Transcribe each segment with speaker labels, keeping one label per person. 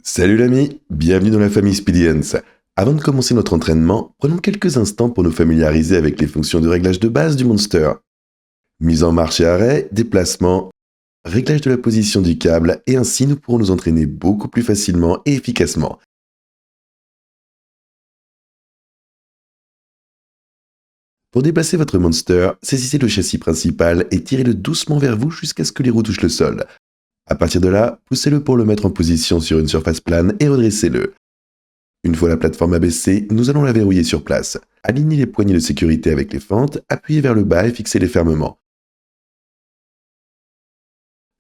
Speaker 1: Salut l'ami, bienvenue dans la famille Speedians. Avant de commencer notre entraînement, prenons quelques instants pour nous familiariser avec les fonctions de réglage de base du Monster. Mise en marche et arrêt, déplacement, réglage de la position du câble, et ainsi nous pourrons nous entraîner beaucoup plus facilement et efficacement. Pour déplacer votre Monster, saisissez le châssis principal et tirez-le doucement vers vous jusqu'à ce que les roues touchent le sol. À partir de là, poussez-le pour le mettre en position sur une surface plane et redressez-le. Une fois la plateforme abaissée, nous allons la verrouiller sur place. Alignez les poignées de sécurité avec les fentes, appuyez vers le bas et fixez-les fermement.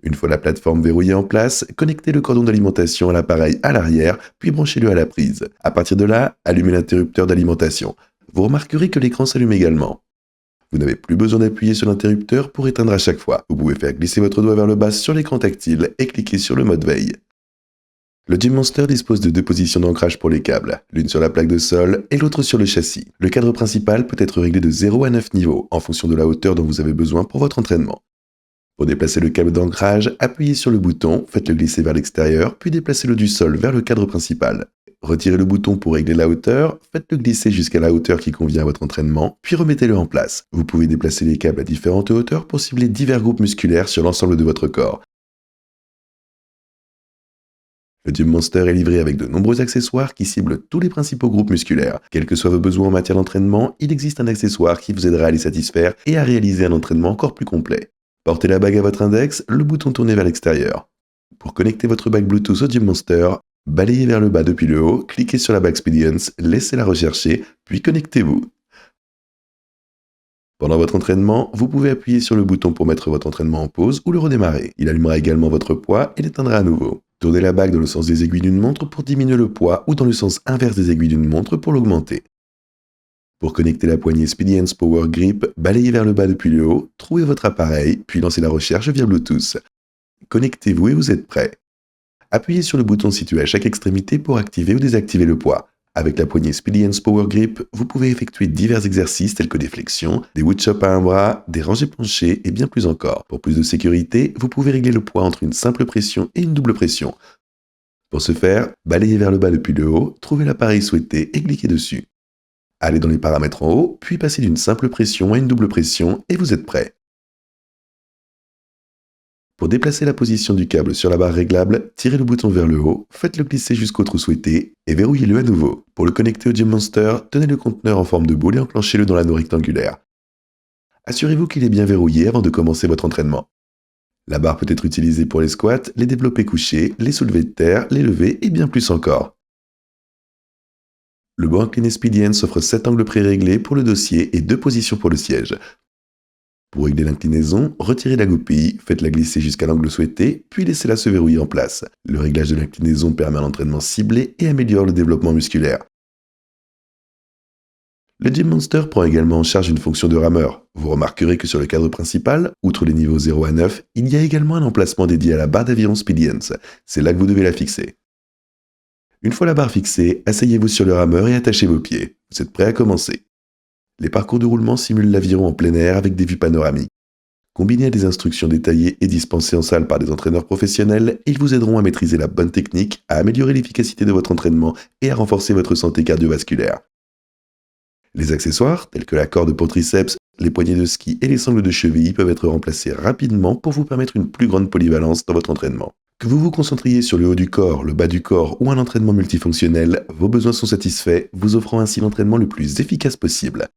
Speaker 1: Une fois la plateforme verrouillée en place, connectez le cordon d'alimentation à l'appareil à l'arrière, puis branchez-le à la prise. À partir de là, allumez l'interrupteur d'alimentation. Vous remarquerez que l'écran s'allume également. Vous n'avez plus besoin d'appuyer sur l'interrupteur pour éteindre à chaque fois. Vous pouvez faire glisser votre doigt vers le bas sur l'écran tactile et cliquer sur le mode veille. Le Gym Monster dispose de deux positions d'ancrage pour les câbles, l'une sur la plaque de sol et l'autre sur le châssis. Le cadre principal peut être réglé de 0 à 9 niveaux, en fonction de la hauteur dont vous avez besoin pour votre entraînement. Pour déplacer le câble d'ancrage, appuyez sur le bouton, faites-le glisser vers l'extérieur, puis déplacez-le du sol vers le cadre principal. Retirez le bouton pour régler la hauteur, faites-le glisser jusqu'à la hauteur qui convient à votre entraînement, puis remettez-le en place. Vous pouvez déplacer les câbles à différentes hauteurs pour cibler divers groupes musculaires sur l'ensemble de votre corps. Le Gym Monster est livré avec de nombreux accessoires qui ciblent tous les principaux groupes musculaires. Quels que soient vos besoins en matière d'entraînement, il existe un accessoire qui vous aidera à les satisfaire et à réaliser un entraînement encore plus complet. Portez la bague à votre index, le bouton tourné vers l'extérieur. Pour connecter votre bague Bluetooth au Gym Monster, balayez vers le bas depuis le haut, cliquez sur la bague Speedians, laissez-la rechercher, puis connectez-vous. Pendant votre entraînement, vous pouvez appuyer sur le bouton pour mettre votre entraînement en pause ou le redémarrer. Il allumera également votre poids et l'éteindra à nouveau. Tournez la bague dans le sens des aiguilles d'une montre pour diminuer le poids ou dans le sens inverse des aiguilles d'une montre pour l'augmenter. Pour connecter la poignée Speedians Power Grip, balayez vers le bas depuis le haut, trouvez votre appareil, puis lancez la recherche via Bluetooth. Connectez-vous et vous êtes prêt. Appuyez sur le bouton situé à chaque extrémité pour activer ou désactiver le poids. Avec la poignée Speedians Power Grip, vous pouvez effectuer divers exercices tels que des flexions, des woodchops à un bras, des rangées penchées et bien plus encore. Pour plus de sécurité, vous pouvez régler le poids entre une simple pression et une double pression. Pour ce faire, balayez vers le bas depuis le haut, trouvez l'appareil souhaité et cliquez dessus. Allez dans les paramètres en haut, puis passez d'une simple pression à une double pression et vous êtes prêt. Pour déplacer la position du câble sur la barre réglable, tirez le bouton vers le haut, faites-le glisser jusqu'au trou souhaité et verrouillez-le à nouveau. Pour le connecter au Gym Monster, tenez le conteneur en forme de boule et enclenchez-le dans l'anneau rectangulaire. Assurez-vous qu'il est bien verrouillé avant de commencer votre entraînement. La barre peut être utilisée pour les squats, les développés couchés, les soulevés de terre, les levées et bien plus encore. Le banc incliné Speedians offre 7 angles préréglés pour le dossier et 2 positions pour le siège. Pour régler l'inclinaison, retirez la goupille, faites-la glisser jusqu'à l'angle souhaité, puis laissez-la se verrouiller en place. Le réglage de l'inclinaison permet un entraînement ciblé et améliore le développement musculaire. Le Gym Monster prend également en charge une fonction de rameur. Vous remarquerez que sur le cadre principal, outre les niveaux 0 à 9, il y a également un emplacement dédié à la barre d'aviron Speedians. C'est là que vous devez la fixer. Une fois la barre fixée, asseyez-vous sur le rameur et attachez vos pieds. Vous êtes prêt à commencer. Les parcours de roulement simulent l'aviron en plein air avec des vues panoramiques. Combinés à des instructions détaillées et dispensées en salle par des entraîneurs professionnels, ils vous aideront à maîtriser la bonne technique, à améliorer l'efficacité de votre entraînement et à renforcer votre santé cardiovasculaire. Les accessoires, tels que la corde pour triceps, les poignées de ski et les sangles de cheville peuvent être remplacés rapidement pour vous permettre une plus grande polyvalence dans votre entraînement. Que vous vous concentriez sur le haut du corps, le bas du corps ou un entraînement multifonctionnel, vos besoins sont satisfaits, vous offrant ainsi l'entraînement le plus efficace possible.